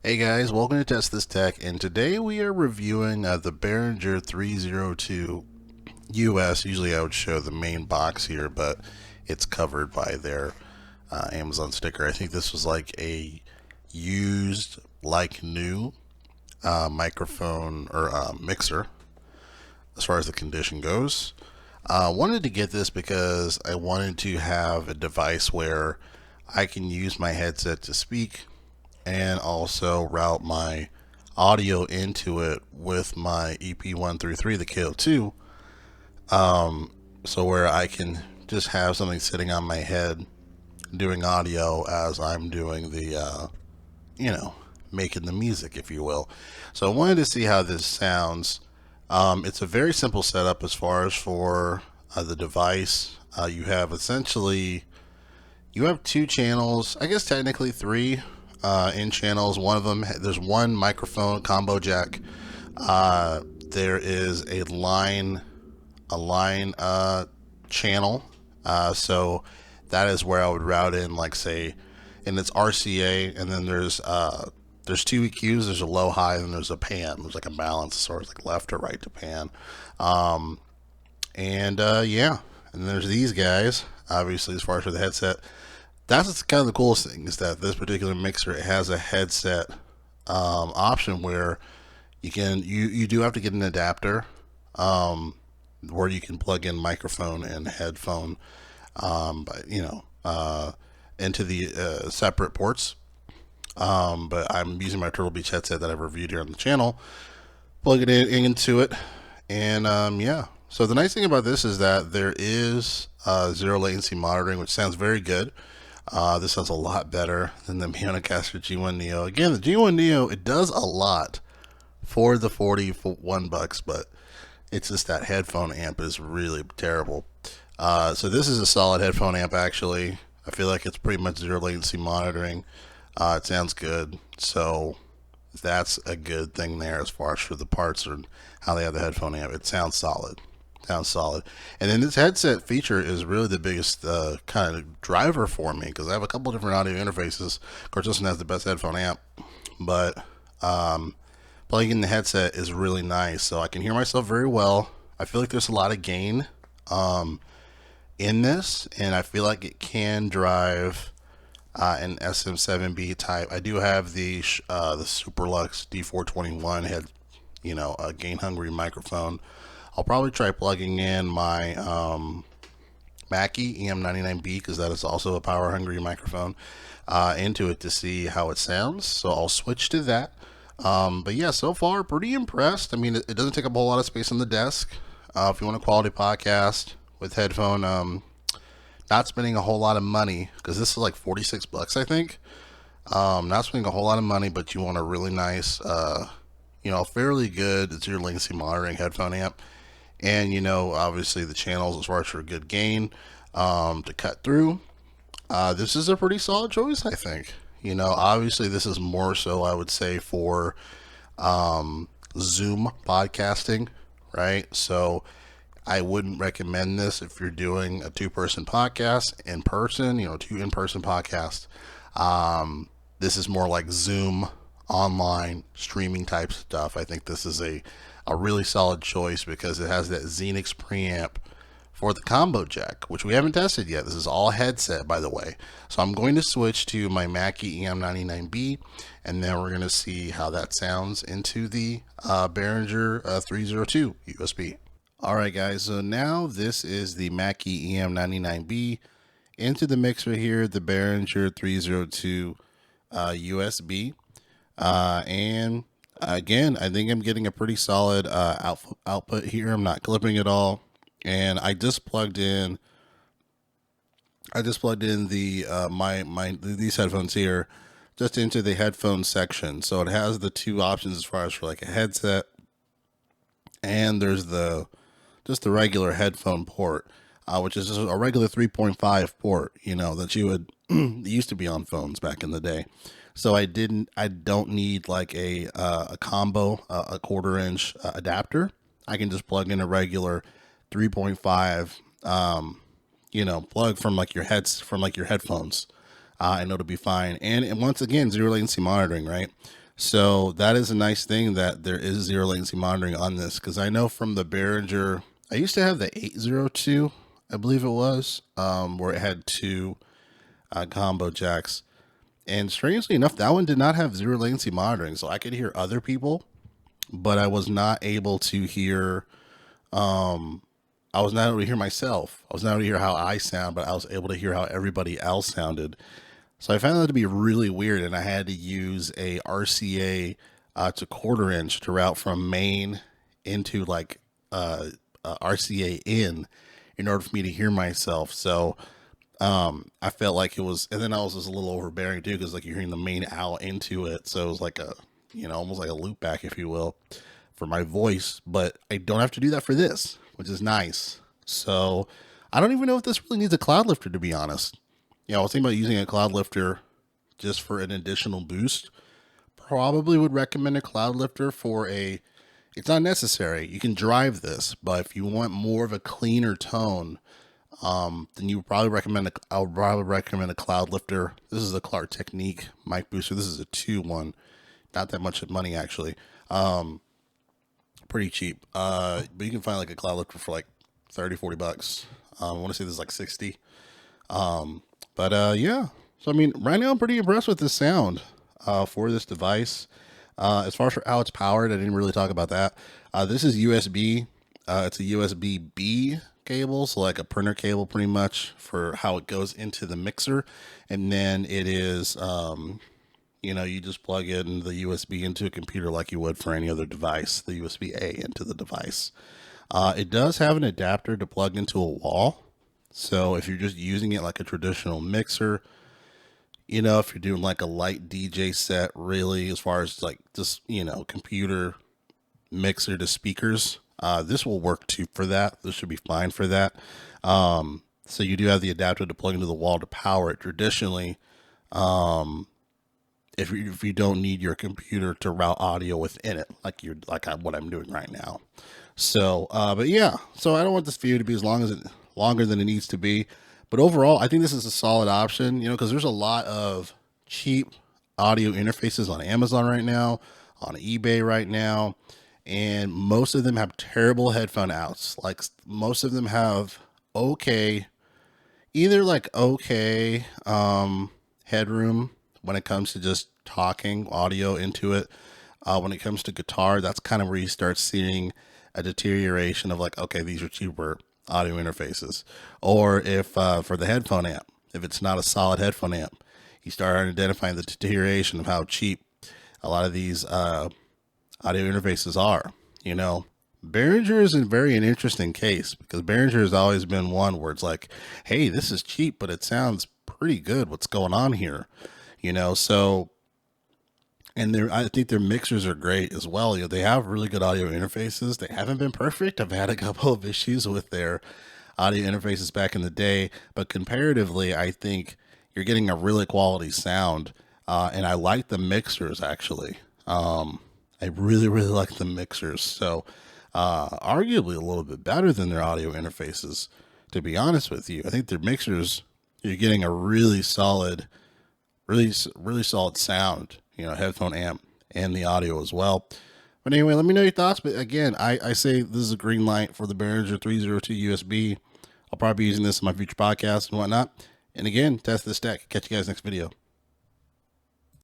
Hey guys, welcome to Test This Tech, and today we are reviewing the Behringer 302 US. Usually I would show the main box here, but it's covered by their Amazon sticker. I think this was like a used, like new microphone or mixer as far as the condition goes. Wanted to get this because I wanted to have a device where I can use my headset to speak and also route my audio into it with my EP133, the KO2, so where I can just have something sitting on my head doing audio as I'm doing the, making the music, if you will. So I wanted to see how this sounds. It's a very simple setup as far as for the device. You have essentially you have two channels, I guess technically three in channels. One of them, there's one microphone combo jack. There is a line channel. So that is where I would route in, like say, and it's RCA, and then there's two EQs. There's a low, high, and there's a pan. There's like a balance, sort of like left or right to pan. Um, yeah, and there's these guys. Obviously, as far as for the headset, that's kind of the coolest thing is that this particular mixer, it has a headset option where you do have to get an adapter where you can plug in microphone and headphone, but into the separate ports. But I'm using my Turtle Beach headset that I've reviewed here on the channel. Plug it into it, and yeah. So the nice thing about this is that there is zero latency monitoring, which sounds very good. This sounds a lot better than the Pianocaster G1 Neo. Again, the G1 Neo, it does a lot for the 41 bucks, but it's just that headphone amp is really terrible. So this is a solid headphone amp, actually. I feel like it's pretty much zero latency monitoring. It sounds good. So that's a good thing there as far as for the parts and how they have the headphone amp. It sounds solid. Sounds solid. And then this headset feature is really the biggest kind of driver for me because I have a couple different audio interfaces. Of course, this one has the best headphone amp, but plugging in the headset is really nice. So I can hear myself very well. I feel like there's a lot of gain in this, and I feel like it can drive an SM7B type. I do have the Superlux D421 had a gain hungry microphone. I'll probably try plugging in my Mackie EM99B because that is also a power hungry microphone into it to see how it sounds. So I'll switch to that. But yeah, so far pretty impressed. I mean, it doesn't take up a whole lot of space on the desk. If you want a quality podcast with headphone, not spending a whole lot of money because this is like 46 bucks, I think. Not spending a whole lot of money, but you want a really nice, fairly good zero latency monitoring headphone amp. And obviously the channels as far as for a good gain to cut through. This is a pretty solid choice, I think. Obviously this is more so, I would say, for Zoom podcasting, right? So I wouldn't recommend this if you're doing a two-person podcast in person, two in-person podcasts. This is more like Zoom online streaming type stuff. I think this is a really solid choice because it has that Xenix preamp for the combo jack, which we haven't tested yet. This is all headset, by the way. So I'm going to switch to my Mackie EM99B, and then we're going to see how that sounds into the Behringer 302 USB. All right, guys, so now this is the Mackie EM99B into the mixer here, the Behringer 302 USB. And again, I think I'm getting a pretty solid output here. I'm not clipping at all. And I just plugged in the these headphones here just into the headphone section. So it has the two options as far as for like a headset, and there's just the regular headphone port, which is just a regular 3.5 port, that you would used to be on phones back in the day. So I don't need like a combo, a quarter-inch adapter. I can just plug in a regular 3.5, plug from like your headphones, and it'll be fine. And once again, zero latency monitoring, right? So that is a nice thing that there is zero latency monitoring on this, because I know from the Behringer, I used to have the 802, I believe it was, where it had two combo jacks. And strangely enough, that one did not have zero latency monitoring. So I could hear other people, but I was not able to hear, I was not able to hear myself. I was not able to hear how I sound, but I was able to hear how everybody else sounded. So I found that to be really weird, and I had to use a RCA to quarter inch to route from main into like RCA in order for me to hear myself. So I felt like it was, and then I was just a little overbearing too, because like you're hearing the main out into it, so it was like a, almost like a loop back, if you will, for my voice. But I don't have to do that for this, which is nice. So I don't even know if this really needs a cloud lifter, to be honest. I was thinking about using a cloud lifter just for an additional boost. Probably would recommend a cloud lifter for a, it's not necessary, you can drive this, but if you want more of a cleaner tone, then you would probably recommend I would probably recommend a cloud lifter. This is a Clark Technique mic booster. This is a 2-1, not that much money actually. Pretty cheap. But you can find like a cloud lifter for like 30-40 bucks. I want to say this is like 60. Yeah. So I mean, right now I'm pretty impressed with this sound for this device. As far as for how it's powered, I didn't really talk about that. This is USB. It's a USB B cable, so like a printer cable pretty much for how it goes into the mixer. And then it is, you just plug in the USB into a computer like you would for any other device, the USB A into the device. It does have an adapter to plug into a wall. So if you're just using it like a traditional mixer, if you're doing like a light DJ set, really, as far as like just, computer mixer to speakers, this will work too for that. This should be fine for that. So you do have the adapter to plug into the wall to power it. Traditionally, if you don't need your computer to route audio within it, like what I'm doing right now. So, but yeah, so I don't want this video to be longer than it needs to be. But overall, I think this is a solid option, because there's a lot of cheap audio interfaces on Amazon right now, on eBay right now, and most of them have terrible headphone outs. Like most of them have either like headroom when it comes to just talking audio into it. When it comes to guitar, that's kind of where you start seeing a deterioration of like, okay, these are cheaper audio interfaces. Or if for the headphone amp, if it's not a solid headphone amp, you start identifying the deterioration of how cheap a lot of these audio interfaces are. Behringer is an interesting case, because Behringer has always been one where it's like, hey, this is cheap, but it sounds pretty good. What's going on here? So, and I think their mixers are great as well. They have really good audio interfaces. They haven't been perfect. I've had a couple of issues with their audio interfaces back in the day, but comparatively, I think you're getting a really quality sound. And I like the mixers actually. I really, really like the mixers. So, arguably a little bit better than their audio interfaces, to be honest with you. I think their mixers, you're getting a really solid, really solid sound, headphone amp and the audio as well. But anyway, let me know your thoughts. But again, I say this is a green light for the Behringer 302 USB. I'll probably be using this in my future podcasts and whatnot. And again, test this deck. Catch you guys next video.